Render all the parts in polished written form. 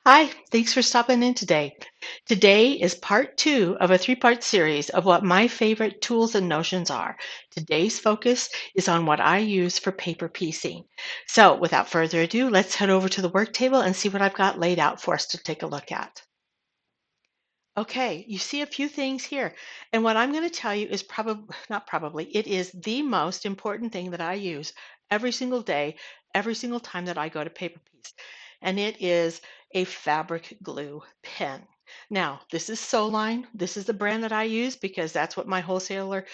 Hi, thanks for stopping in today. Today is part two of a three-part series of what my favorite tools and notions are. Today's focus is on what I use for paper piecing. So, without further ado, let's head over to the work table and see what I've got laid out for us to take a look at. Okay, you see a few things here. And what I'm going to tell you is probably, not probably, it is the most important thing that I use every single day, every single time that I go to paper piece. And it is a fabric glue pen. Now, this is Sewline. This is the brand that I use because that's what my wholesaler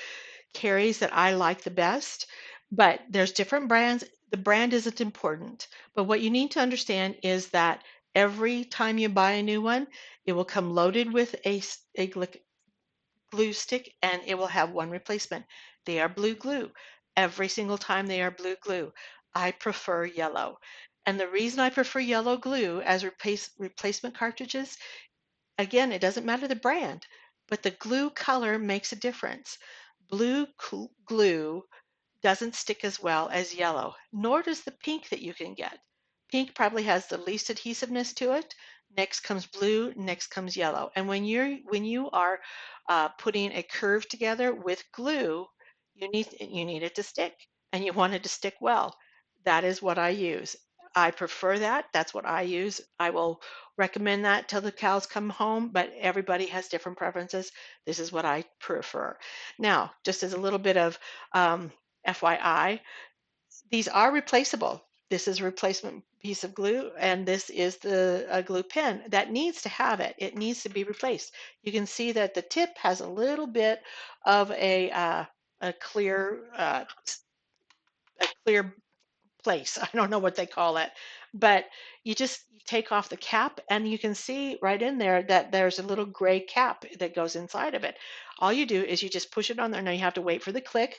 carries that I like the best. But there's different brands. The brand isn't important. But what you need to understand is that every time you buy a new one, it will come loaded with a glue stick and it will have one replacement. They are blue glue. Every single time they are blue glue. I prefer yellow. And the reason I prefer yellow glue as replacement cartridges, again, it doesn't matter the brand, but the glue color makes a difference. Glue doesn't stick as well as yellow, nor does the pink that you can get. Pink probably has the least adhesiveness to it. Next comes blue, next comes yellow. And when you are putting a curve together with glue, you need it to stick, and you want it to stick well. That is what I use. I prefer that. That's what I use. I will recommend that till the cows come home, but everybody has different preferences. This is what I prefer. Now, just as a little bit of FYI, these are replaceable. This is a replacement piece of glue, and this is the a glue pen that needs to have it. It needs to be replaced. You can see that the tip has a little bit of a clear place. I don't know what they call it, but you take off the cap, and you can see right in there that there's a little gray cap that goes inside of it. All you do is you just push it on there. Now you have to wait for the click.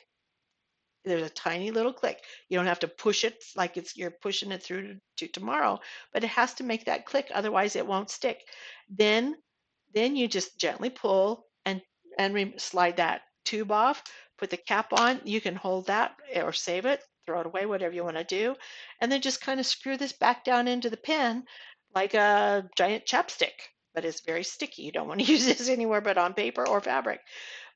There's a tiny little click. You don't have to push it like you're pushing it through to tomorrow, but it has to make that click, otherwise it won't stick. Then then you just gently pull and slide that tube off, put the cap on. You can hold that or save it, throw it away, whatever you want to do, and then just kind of screw this back down into the pen like a giant chapstick. But it's very sticky. You don't want to use this anywhere but on paper or fabric.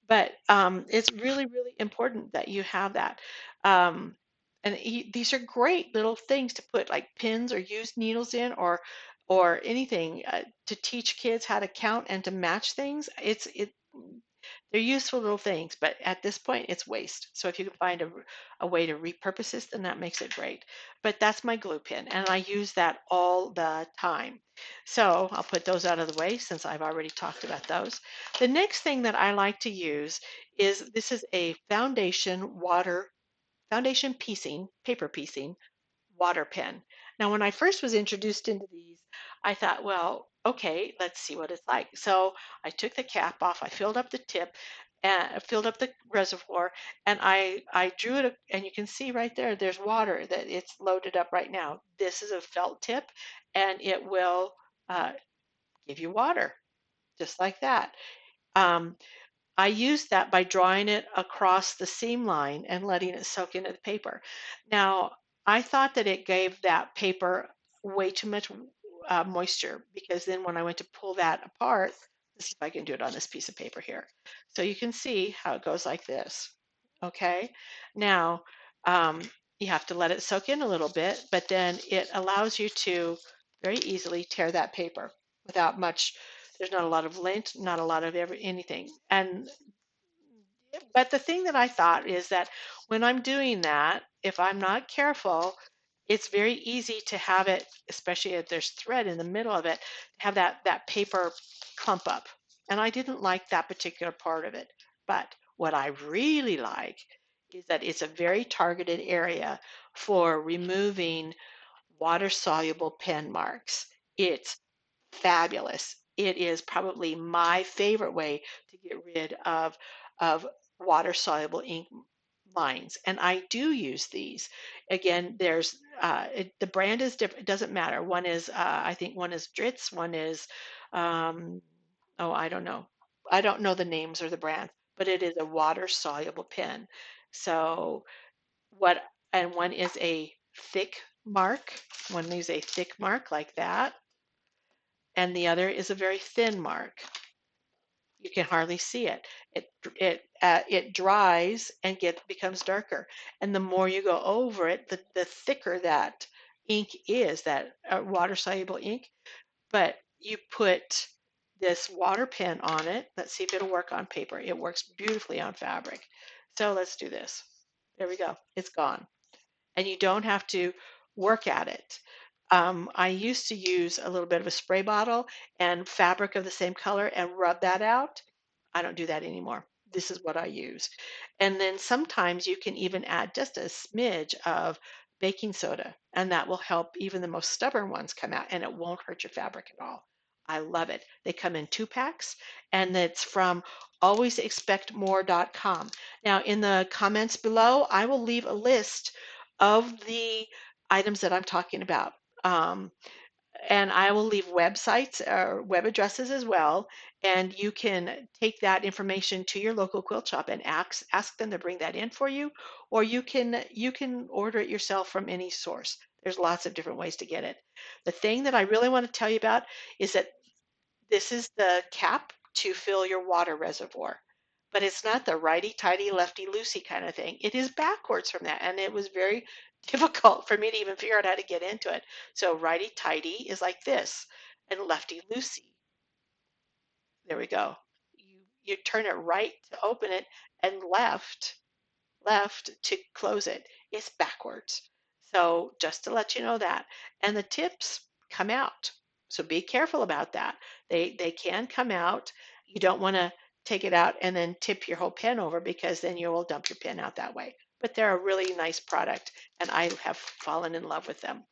But it's really, really important that you have that. Um, these are great little things to put like pins or used needles in, or anything to teach kids how to count and to match things. They're useful little things, but at this point, it's waste. So if you can find a way to repurpose this, then that makes it great. But that's my glue pin, and I use that all the time. So I'll put those out of the way since I've already talked about those. The next thing that I like to use is this is a foundation piecing, paper piecing water pen. Now, when I first was introduced into these, I thought, well, okay, let's see what it's like. So I took the cap off, I filled up the tip, and filled up the reservoir, and I drew it, and you can see right there, there's water that it's loaded up right now. This is a felt tip, and it will uh, give you water, just like that. Um, I used that by drawing it across the seam line and letting it soak into the paper. Now, I thought that it gave that paper way too much moisture, because then when I went to pull that apart, let's see if I can do it on this piece of paper here. So you can see how it goes like this. Okay. Now, um, you have to let it soak in a little bit, but then it allows you to very easily tear that paper without much. There's not a lot of lint, not a lot of anything. And but the thing that I thought is that when I'm doing that, if I'm not careful, it's very easy to have it, especially if there's thread in the middle of it, to have that paper clump up. And I didn't like that particular part of it. But what I really like is that it's a very targeted area for removing water soluble pen marks. It's fabulous. It is probably my favorite way to get rid of water soluble ink lines, and I do use these. Again, the brand is different. It doesn't matter. One is I think one is Dritz, one is um, oh, I don't know the names or the brands, but it is a water soluble pen. So what and one is a thick mark. One is a thick mark like that, and the other is a very thin mark. You can hardly see it. It dries and becomes darker, and the more you go over it, the thicker that ink is, that water soluble ink. But you put this water pen on it. Let's see if it'll work on paper. It works beautifully on fabric. So let's do this. There we go. It's gone, and you don't have to work at it. I used to use a little bit of a spray bottle and fabric of the same color and rub that out. I don't do that anymore. This is what I use. And then sometimes you can even add just a smidge of baking soda, and that will help even the most stubborn ones come out, and it won't hurt your fabric at all. I love it. They come in 2 packs, and it's from alwaysexpectmore.com. Now, in the comments below, I will leave a list of the items that I'm talking about. Um, and I will leave websites or web addresses as well. And you can take that information to your local quilt shop and ask them to bring that in for you, or you can order it yourself from any source. There's lots of different ways to get it. The thing that I really want to tell you about is that this is the cap to fill your water reservoir. But it's not the righty-tighty, lefty-loosey kind of thing. It is backwards from that, and it was very difficult for me to even figure out how to get into it. So righty-tighty is like this, and lefty-loosey, there we go. You turn it right to open it, and left to close it. It's backwards. So just to let you know that. And the tips come out. So be careful about that. They can come out. You don't want to take it out and then tip your whole pen over, because then you will dump your pen out that way. But they're a really nice product, and I have fallen in love with them.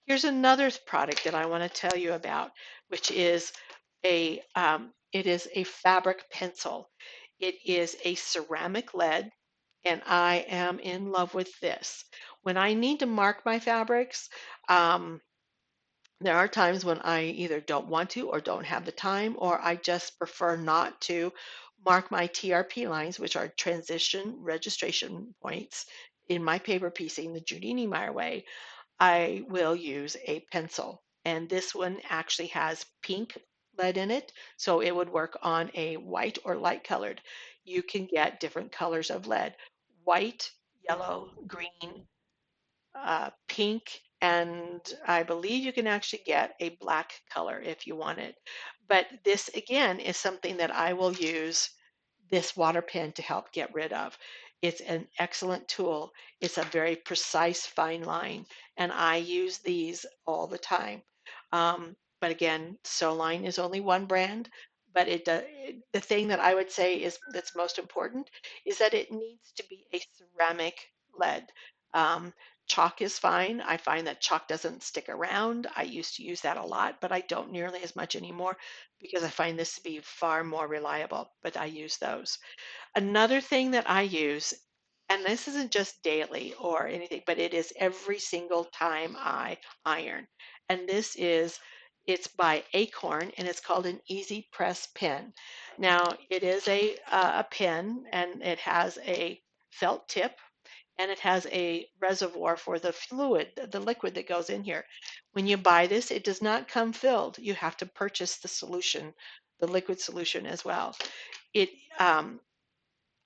Here's another product that I want to tell you about, which is it is a fabric pencil. It is a ceramic lead, and I am in love with this. When I need to mark my fabrics, um, there are times when I either don't want to or don't have the time, or I just prefer not to mark my TRP lines, which are transition registration points, in my paper piecing the Judy Niemeyer way. I will use a pencil. And this one actually has pink lead in it, so it would work on a white or light colored. You can get different colors of lead: white, yellow, green, pink, and I believe you can actually get a black color if you want it. But this again is something that I will use this water pen to help get rid of. It's an excellent tool. It's a very precise fine line, and I use these all the time. But again, Sewline is only one brand, but the thing that I would say is that's most important is that it needs to be a ceramic lead. Um, Chalk is fine. I find that chalk doesn't stick around. I used to use that a lot, but I don't nearly as much anymore because I find this to be far more reliable, but I use those. Another thing that I use, and this isn't just daily or anything, but it is every single time I iron. And it's by Acorn, and it's called an Easy Press pen. Now, it is a pen, and it has a felt tip, and it has a reservoir for the fluid, the liquid that goes in here. When you buy this, it does not come filled. You have to purchase the solution, the liquid solution as well. It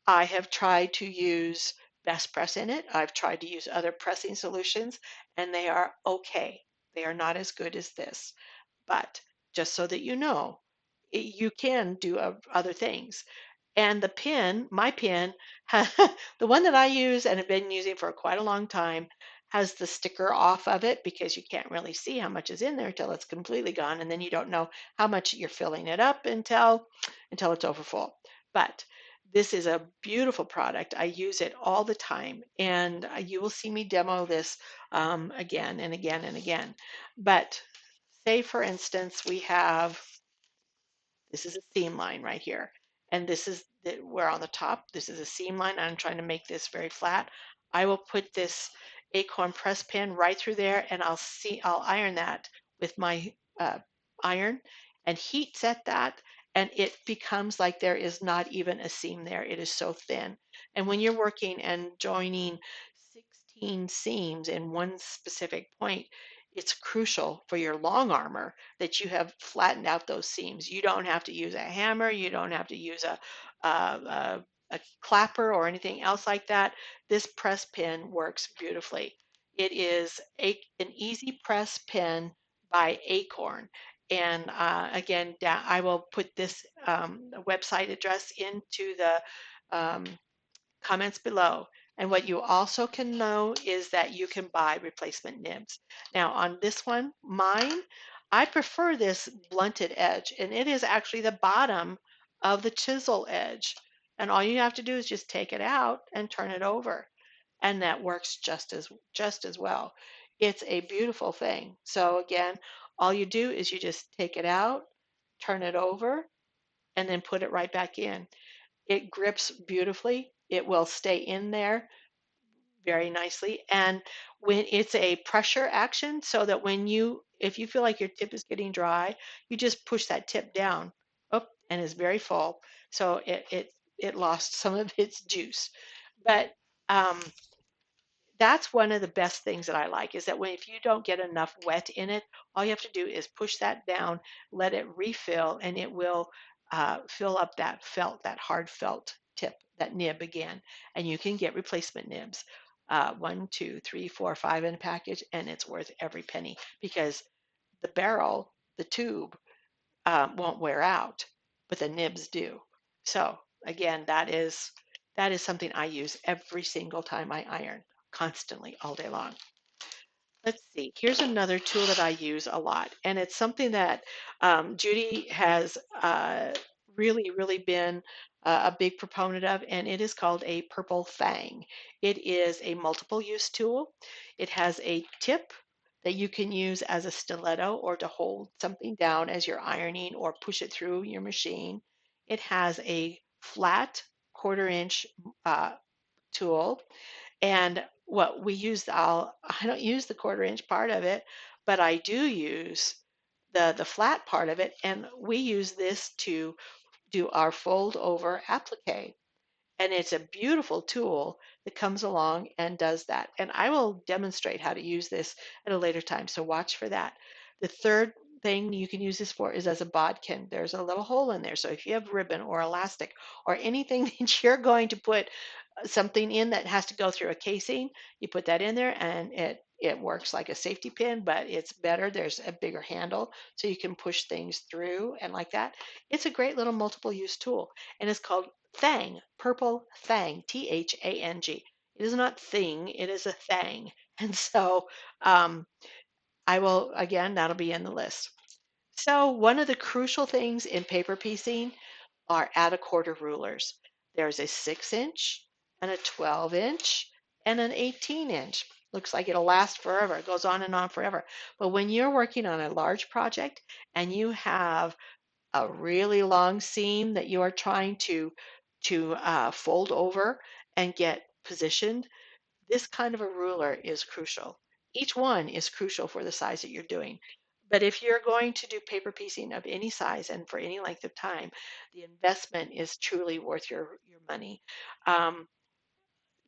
I have tried to use Best Press in it. I've tried to use other pressing solutions, and they are okay. They are not as good as this. But just so that you know, you can do other things. And the pen, my pen, the one that I use and have been using for quite a long time, has the sticker off of it because you can't really see how much is in there until it's completely gone, and then you don't know how much you're filling it up until it's over full. But this is a beautiful product. I use it all the time, and you will see me demo this again and again and again. But say, for instance, this is a seam line right here. And we're on the top. This is a seam line. I'm trying to make this very flat. I will put this Acorn press pen right through there, and I'll iron that with my iron and heat set that, and it becomes like there is not even a seam there. It is so thin. And when you're working and joining 16 seams in one specific point, it's crucial for your long armor that you have flattened out those seams. You don't have to use a hammer. You don't have to use a clapper or anything else like that. This press pin works beautifully. It is an easy press pin by Acorn. And again, I will put this website address into the um, comments below. And what you also can know is that you can buy replacement nibs. Now on this one, mine, I prefer this blunted edge, and it is actually the bottom of the chisel edge. And all you have to do is just take it out and turn it over. And that works just as well. It's a beautiful thing. So again, all you do is you just take it out, turn it over, and then put it right back in. It grips beautifully. It will stay in there very nicely. And when it's a pressure action, so that if you feel like your tip is getting dry, you just push that tip down. Oh, and it's very full. So it lost some of its juice. But um, that's one of the best things that I like is that if you don't get enough wet in it, all you have to do is push that down, let it refill, and it will fill up that hard felt tip, that nib again. And you can get replacement nibs, 1, 2, 3, 4, 5 in a package, and it's worth every penny because the barrel, the tube, won't wear out, but the nibs do. So again, that is something I use every single time I iron, constantly all day long. Let's see, here's another tool that I use a lot, and it's something that Judy has really been a big proponent of, and it is called a purple Thang. It is a multiple use tool. It has a tip that you can use as a stiletto or to hold something down as you're ironing or push it through your machine. It has a flat 1/4 inch uh, tool, and what we use, I don't use the 1/4 inch part of it, but I do use the flat part of it, and we use this to do our fold over applique. And it's a beautiful tool that comes along and does that. And I will demonstrate how to use this at a later time, so watch for that. The third thing you can use this for is as a bodkin. There's a little hole in there. So if you have ribbon or elastic or anything that you're going to put something in that has to go through a casing, you put that in there and it works like a safety pin, but it's better. There's a bigger handle so you can push things through and like that. It's a great little multiple use tool, and it's called Thang, purple Thang, Thang. It is not thing, it is a Thang. And so I will, again, that'll be in the list. So one of the crucial things in paper piecing are add a quarter rulers. There's a 6 inch and a 12 inch and an 18 inch. Looks like it'll last forever. It goes on and on forever. But when you're working on a large project and you have a really long seam that you are trying to fold over and get positioned, this kind of a ruler is crucial. Each one is crucial for the size that you're doing. But if you're going to do paper piecing of any size and for any length of time, the investment is truly worth your money. Um,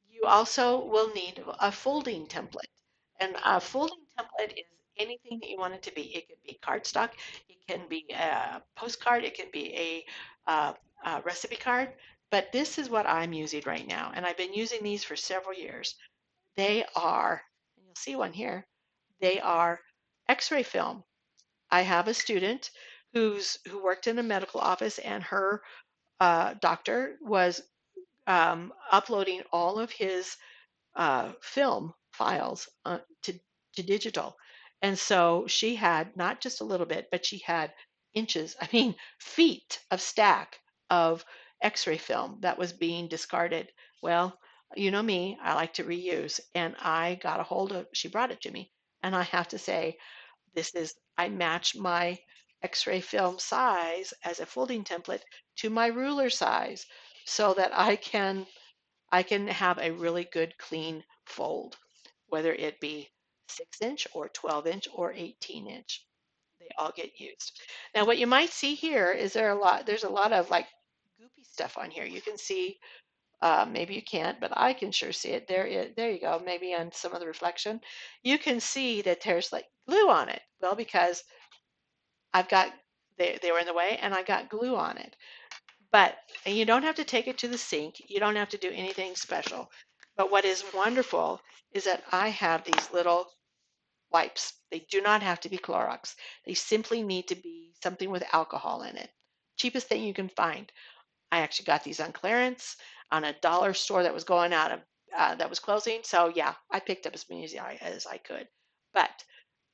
you also will need a folding template. And a folding template is anything that you want it to be. It can be cardstock, it can be a postcard, it can be a recipe card. But this is what I'm using right now. And I've been using these for several years. They are, and you'll see one here, they are X-ray film. I have a student who worked in a medical office, and her doctor was uploading all of his film files to digital. And so she had not just a little bit, but she had inches, I mean, feet of stack of x ray film that was being discarded. Well, you know me, I like to reuse. And I got a hold of, she brought it to me. And I have to say, I match my x ray film size as a folding template to my ruler size so that I can have a really good clean fold, whether it be 6 inch or 12 inch or 18 inch. They all get used. Now, what you might see here is there's a lot of like goopy stuff on here. You can see, maybe you can't, but I can sure see it. There you go. Maybe on some of the reflection, you can see that there's like glue on it? Well, because I've got, they were in the way and I got glue on it. But and you don't have to take it to the sink. You don't have to do anything special. But what is wonderful is that I have these little wipes. They do not have to be Clorox. They simply need to be something with alcohol in it. Cheapest thing you can find. I actually got these on clearance on a dollar store that was going out of that was closing. So yeah, I picked up as many as I could. But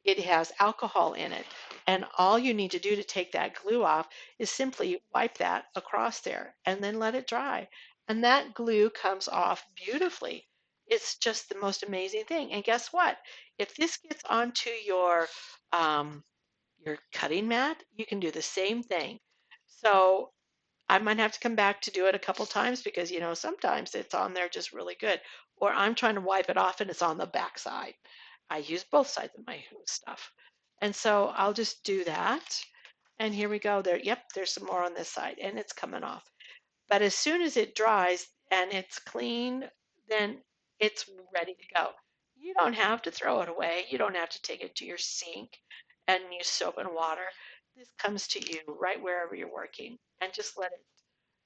it has alcohol in it. And all you need to do to take that glue off is simply wipe that across there and then let it dry. And that glue comes off beautifully. It's just the most amazing thing. And guess what? If this gets onto um, your cutting mat, you can do the same thing. So I might have to come back to do it a couple times because, sometimes it's on there just really good. Or I'm trying to wipe it off and it's on the back side. I use both sides of my stuff. And so I'll just do that. And here we go. There, yep, there's some more on this side and it's coming off. But as soon as it dries and it's clean, then it's ready to go. You don't have to throw it away. You don't have to take it to your sink and use soap and water. This comes to you right wherever you're working and just let it.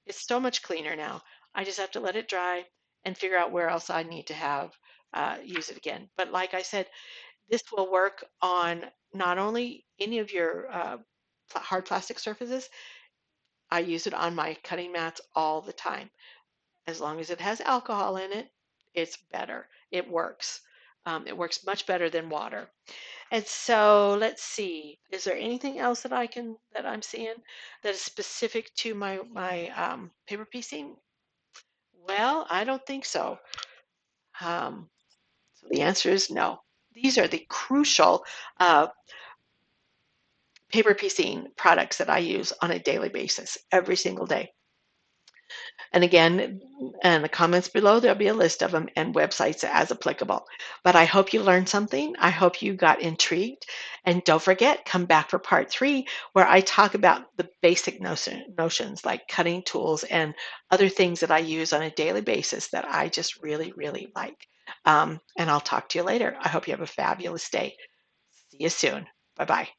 It's so much cleaner now. I just have to let it dry and figure out where else I need to have use it again. But like I said, this will work on not only any of your hard plastic surfaces. I use it on my cutting mats all the time. As long as it has alcohol in it, it's better. It works. It works much better than water. And so let's see. Is there anything else that I'm seeing that is specific to my paper piecing? Well, I don't think so. Um, so the answer is no. These are the crucial uh, paper piecing products that I use on a daily basis, every single day. And again, in the comments below, there'll be a list of them and websites as applicable. But I hope you learned something. I hope you got intrigued. And don't forget, come back for part 3, where I talk about the basic notions like cutting tools and other things that I use on a daily basis that I just really, really like. And I'll talk to you later. I hope you have a fabulous day. See you soon. Bye bye.